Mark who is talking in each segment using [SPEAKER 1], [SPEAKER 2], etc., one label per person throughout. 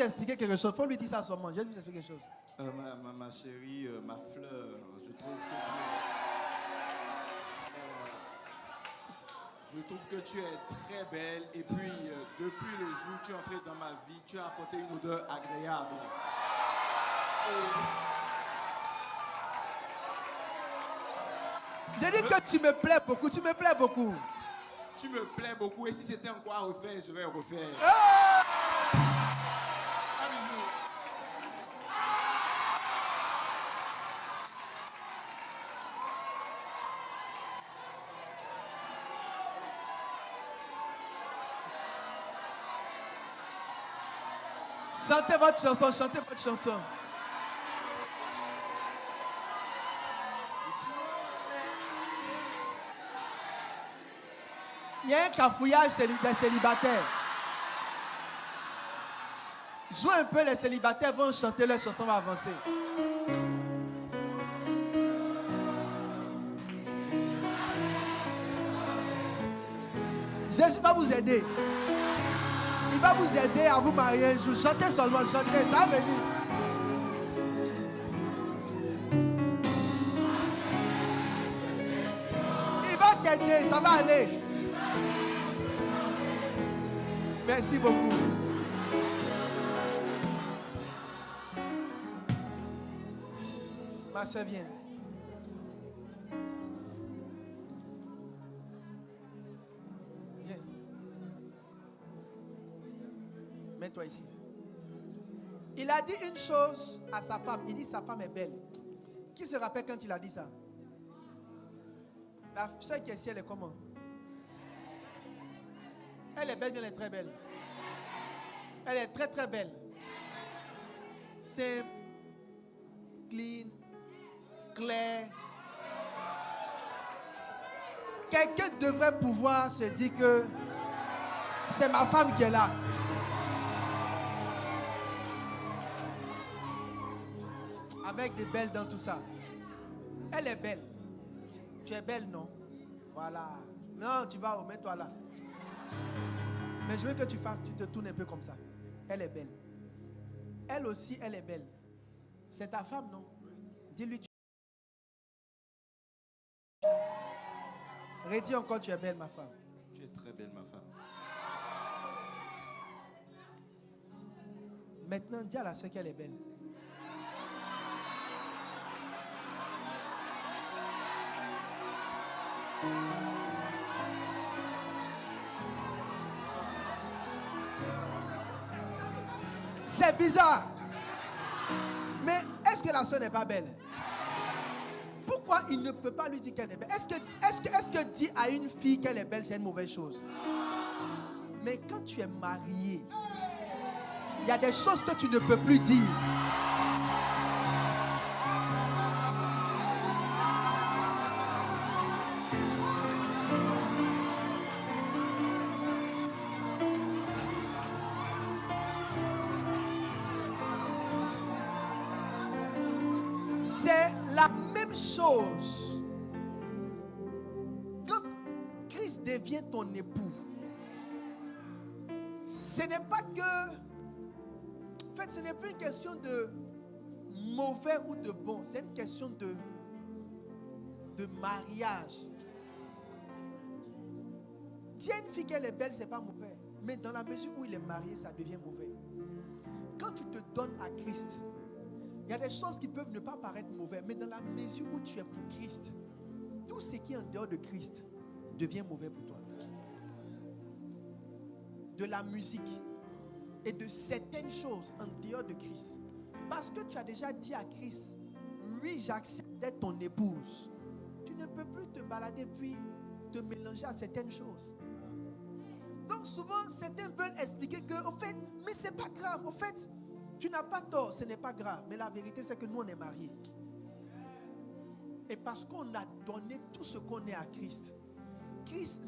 [SPEAKER 1] expliquer quelque chose. Il faut lui dire ça seulement. Je vais vous expliquer quelque chose.
[SPEAKER 2] Ma chérie, ma fleur, je trouve que tu es très belle. Et puis, depuis le jour où tu es entrée dans ma vie, tu as apporté une odeur agréable.
[SPEAKER 1] J'ai dit que tu me plais beaucoup. Tu me plais beaucoup.
[SPEAKER 2] Tu me plais beaucoup. Et si c'était encore à refaire, je vais refaire. Un bisou.
[SPEAKER 1] Chantez votre chanson, chantez votre chanson. Il y a un cafouillage des célibataires. Jouez un peu, les célibataires vont chanter, leur chanson va avancer. Jésus va vous aider. Il va vous aider à vous marier un jour. Chantez seulement, chantez, ça va venir. Il va t'aider, ça va aller. Merci beaucoup. Ma soeur, viens. Viens. Mets-toi ici. Il a dit une chose à sa femme. Il dit sa femme est belle. Qui se rappelle quand il a dit ça? La soeur qui est ici, elle est comment? Elle est belle, mais elle est très belle. Elle est très très belle. Simple, clean, clair. Quelqu'un devrait pouvoir se dire que c'est ma femme qui est là. Avec des belles dans tout ça. Elle est belle. Tu es belle, non? Voilà. Non, tu vas, mets-toi là. Mais je veux que tu fasses, tu te tournes un peu comme ça. Elle est belle. Elle aussi, elle est belle. C'est ta femme, non? Dis-lui. Redis encore, tu es belle, ma femme.
[SPEAKER 2] Tu es très belle, ma femme.
[SPEAKER 1] Maintenant, dis à la soeur qu'elle est belle. C'est bizarre. Mais est-ce que la soeur n'est pas belle? Pourquoi il ne peut pas lui dire qu'elle est belle? Est-ce que dire à une fille qu'elle est belle, c'est une mauvaise chose? Mais quand tu es marié, il y a des choses que tu ne peux plus dire. C'est la même chose. Quand Christ devient ton époux, ce n'est pas que... En fait, ce n'est plus une question de mauvais ou de bon. C'est une question de mariage. Dire à une fille qu'elle est belle, ce n'est pas mauvais. Mais dans la mesure où il est marié, ça devient mauvais. Quand tu te donnes à Christ, il y a des choses qui peuvent ne pas paraître mauvaises, mais dans la mesure où tu es pour Christ, tout ce qui est en dehors de Christ devient mauvais pour toi. De la musique et de certaines choses en dehors de Christ. Parce que tu as déjà dit à Christ, oui, j'accepte d'être ton épouse. Tu ne peux plus te balader puis te mélanger à certaines choses. Donc souvent, certains veulent expliquer que, au fait, mais c'est pas grave, au fait, tu n'as pas tort, ce n'est pas grave. Mais la vérité, c'est que nous, on est mariés. Et parce qu'on a donné tout ce qu'on est à Christ, Christ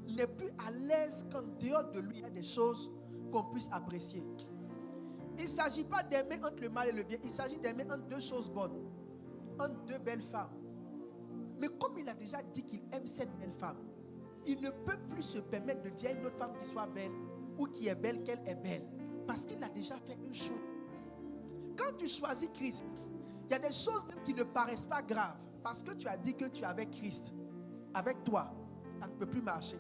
[SPEAKER 1] n'est plus à l'aise qu'en dehors de lui, il y a des choses qu'on puisse apprécier. Il ne s'agit pas d'aimer entre le mal et le bien. Il s'agit d'aimer entre deux choses bonnes. Entre deux belles femmes. Mais comme il a déjà dit qu'il aime cette belle femme, il ne peut plus se permettre de dire à une autre femme qui soit belle ou qui est belle qu'elle est belle. Parce qu'il a déjà fait une chose. Quand tu choisis Christ, il y a des choses même qui ne paraissent pas graves. Parce que tu as dit que tu es avec Christ. Avec toi, ça ne peut plus marcher.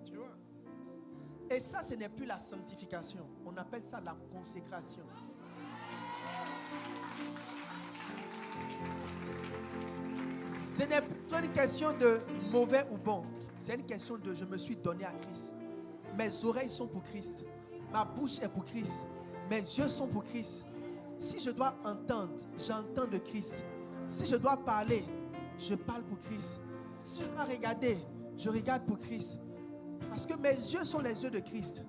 [SPEAKER 1] Tu vois? Et ça, ce n'est plus la sanctification. On appelle ça la consécration. Ce n'est plus une question de mauvais ou bon. C'est une question de je me suis donné à Christ. Mes oreilles sont pour Christ. Ma bouche est pour Christ. Mes yeux sont pour Christ. Si je dois entendre, j'entends de Christ. Si je dois parler, je parle pour Christ. Si je dois regarder, je regarde pour Christ. Parce que mes yeux sont les yeux de Christ.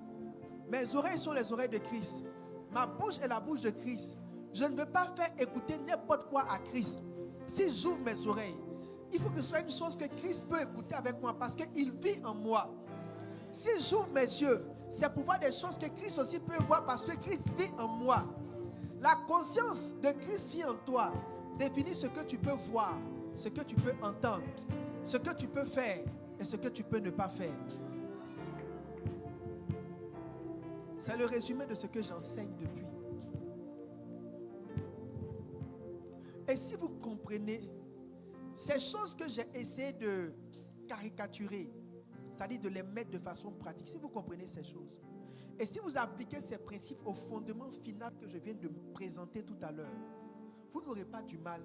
[SPEAKER 1] Mes oreilles sont les oreilles de Christ. Ma bouche est la bouche de Christ. Je ne veux pas faire écouter n'importe quoi à Christ. Si j'ouvre mes oreilles, il faut que ce soit une chose que Christ peut écouter avec moi parce qu'il vit en moi. Si j'ouvre mes yeux, c'est pour voir des choses que Christ aussi peut voir parce que Christ vit en moi. La conscience de Christ vit en toi définit ce que tu peux voir, ce que tu peux entendre, ce que tu peux faire et ce que tu peux ne pas faire. C'est le résumé de ce que j'enseigne depuis. Et si vous comprenez ces choses que j'ai essayé de caricaturer, c'est-à-dire de les mettre de façon pratique, si vous comprenez ces choses, et si vous appliquez ces principes au fondement final que je viens de présenter tout à l'heure, vous n'aurez pas du mal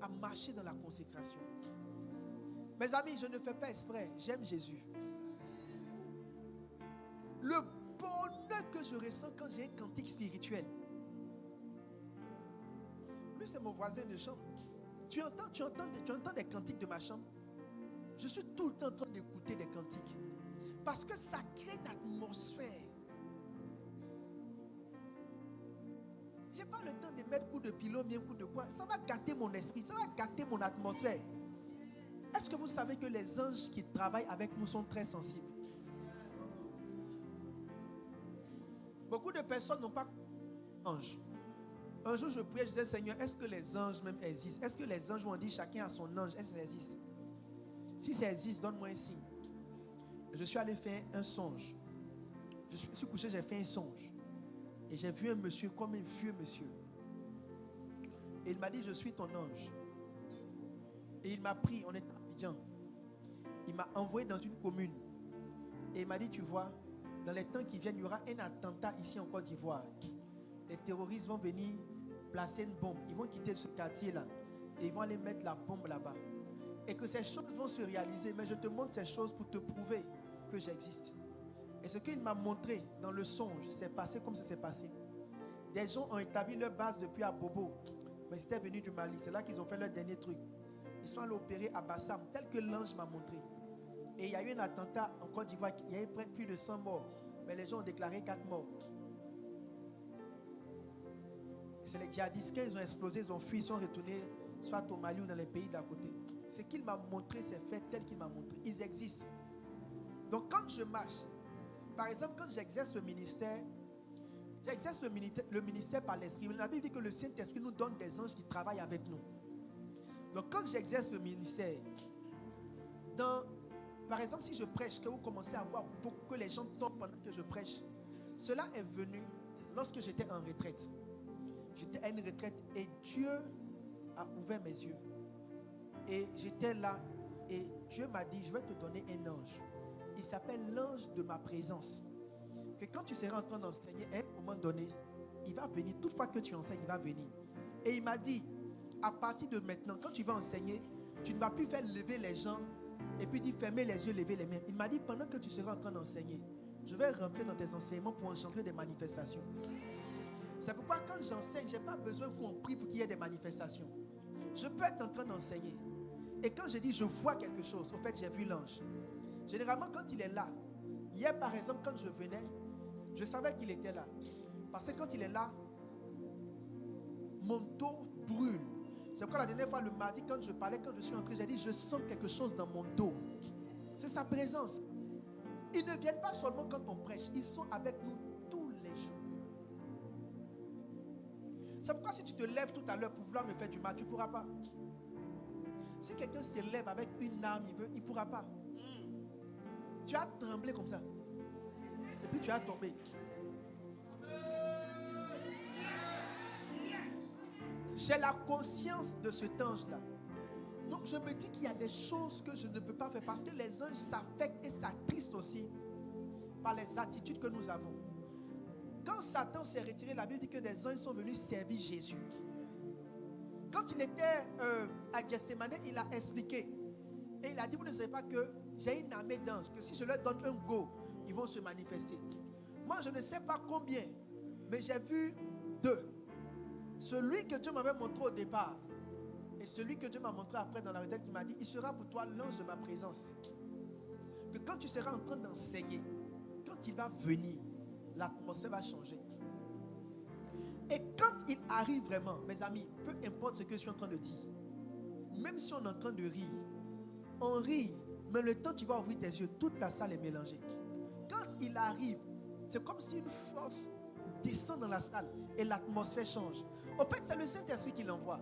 [SPEAKER 1] à marcher dans la consécration. Mes amis, je ne fais pas exprès, j'aime Jésus. Le bonheur que je ressens quand j'ai un cantique spirituel. Lui, c'est mon voisin de chambre. Tu entends des cantiques de ma chambre? Je suis tout le temps en train d'écouter des cantiques. Parce que ça crée une atmosphère. Je n'ai pas le temps de mettre coup de pilon, bien coup de quoi. Ça va gâter mon esprit, ça va gâter mon atmosphère. Est-ce que vous savez que les anges qui travaillent avec nous sont très sensibles? Beaucoup de personnes n'ont pas d'anges. Un jour, je priais, je disais, Seigneur, est-ce que les anges même existent? Est-ce que les anges vont dire chacun a son ange? Est-ce que ça existe? Si ça existe, donne-moi un signe. Je suis allé faire un songe. Je suis couché, j'ai fait un songe. Et j'ai vu un monsieur comme un vieux monsieur. Et il m'a dit, je suis ton ange. Et il m'a pris, on est à Abidjan. Il m'a envoyé dans une commune. Et il m'a dit, tu vois, dans les temps qui viennent, il y aura un attentat ici en Côte d'Ivoire. Les terroristes vont venir placer une bombe. Ils vont quitter ce quartier-là. Et ils vont aller mettre la bombe là-bas. Et que ces choses vont se réaliser. Mais je te montre ces choses pour te prouver que j'existe. Et ce qu'il m'a montré dans le songe, c'est passé comme ça s'est passé. Des gens ont établi leur base depuis à Bobo. Mais ils étaient venus du Mali. C'est là qu'ils ont fait leur dernier truc. Ils sont allés opérer à Bassam, tel que l'ange m'a montré. Et il y a eu un attentat en Côte d'Ivoire. Il y a eu plus de 100 morts. Mais les gens ont déclaré 4 morts. Et c'est les djihadistes, quand ils ont explosé, ils ont fui, ils sont retournés soit au Mali ou dans les pays d'à côté. Ce qu'il m'a montré, c'est fait tel qu'il m'a montré. Ils existent. Donc quand je marche, par exemple, quand j'exerce le ministère, j'exerce le ministère par l'esprit. La Bible dit que le Saint-Esprit nous donne des anges qui travaillent avec nous. Donc quand j'exerce le ministère, par exemple, si je prêche, que vous commencez à voir beaucoup que les gens tombent pendant que je prêche, cela est venu lorsque j'étais en retraite. J'étais à une retraite et Dieu a ouvert mes yeux. Et j'étais là et Dieu m'a dit, je vais te donner un ange. Il s'appelle l'ange de ma présence. Que quand tu seras en train d'enseigner, à un moment donné, il va venir. Toutefois que tu enseignes, il va venir. Et il m'a dit, à partir de maintenant, quand tu vas enseigner, tu ne vas plus faire lever les gens et puis dire fermer les yeux, lever les mains. Il m'a dit, pendant que tu seras en train d'enseigner, je vais rentrer dans tes enseignements pour engendrer des manifestations. C'est pourquoi quand j'enseigne, je n'ai pas besoin qu'on prie pour qu'il y ait des manifestations. Je peux être en train d'enseigner. Et quand je dis je vois quelque chose, au fait j'ai vu l'ange. Généralement quand il est là, hier par exemple quand je venais, je savais qu'il était là. Parce que quand il est là, mon dos brûle. C'est pourquoi la dernière fois le mardi quand je parlais, quand je suis entré, j'ai dit je sens quelque chose dans mon dos. C'est sa présence. Ils ne viennent pas seulement quand on prêche, ils sont avec nous tous les jours. C'est pourquoi si tu te lèves tout à l'heure pour vouloir me faire du mal, tu ne pourras pas. Si quelqu'un se lève avec une arme, il ne pourra pas. Tu as tremblé comme ça. Et puis tu as tombé. J'ai la conscience de cet ange-là. Donc je me dis qu'il y a des choses que je ne peux pas faire parce que les anges s'affectent et s'attristent aussi par les attitudes que nous avons. Quand Satan s'est retiré, la Bible dit que des anges sont venus servir Jésus. Quand il était à Gethsemane, il a expliqué. Et il a dit, vous ne savez pas que j'ai une armée d'anges, que si je leur donne un go, ils vont se manifester. Moi, je ne sais pas combien, mais j'ai vu 2. Celui que Dieu m'avait montré au départ et celui que Dieu m'a montré après dans la retraite, qui m'a dit, il sera pour toi l'ange de ma présence. Que quand tu seras en train d'enseigner, quand il va venir, l'atmosphère va changer. Et quand il arrive vraiment, mes amis, peu importe ce que je suis en train de dire, même si on est en train de rire, on rit, mais le temps que tu vas ouvrir tes yeux, toute la salle est mélangée. Quand il arrive, c'est comme si une force descend dans la salle et l'atmosphère change. En fait, c'est le Saint-Esprit qui l'envoie.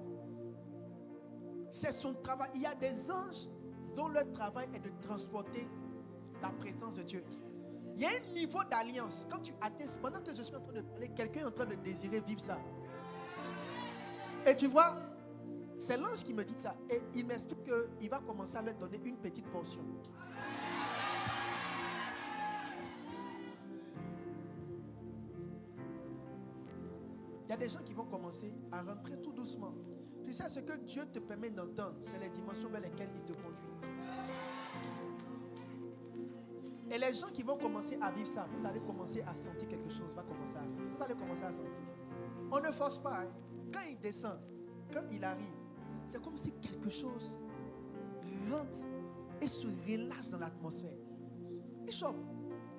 [SPEAKER 1] C'est son travail. Il y a des anges dont leur travail est de transporter la présence de Dieu. Il y a un niveau d'alliance. Quand tu atteins, pendant que je suis en train de parler, quelqu'un est en train de désirer vivre ça. Et tu vois, c'est l'ange qui me dit ça. Et il m'explique qu'il va commencer à leur donner une petite portion. Il y a des gens qui vont commencer à rentrer tout doucement. Tu sais, ce que Dieu te permet d'entendre, c'est les dimensions vers lesquelles il te conduit. Et les gens qui vont commencer à vivre ça, vous allez commencer à sentir quelque chose va commencer à arriver. Vous allez commencer à sentir. On ne force pas. Hein. Quand il descend, quand il arrive, c'est comme si quelque chose rentre et se relâche dans l'atmosphère. Bishop,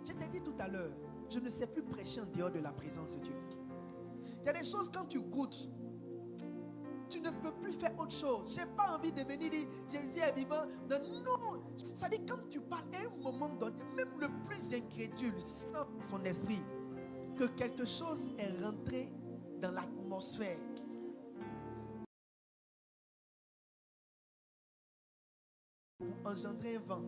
[SPEAKER 1] je t'ai dit tout à l'heure, je ne sais plus prêcher en dehors de la présence de Dieu. Il y a des choses quand tu goûtes, tu ne peux plus faire autre chose. Je n'ai pas envie de venir dire Jésus est vivant. Non, ça dit quand tu parles à un moment donné, même le plus incrédule sent son esprit que quelque chose est rentré dans l'atmosphère. Pour engendrer un vent.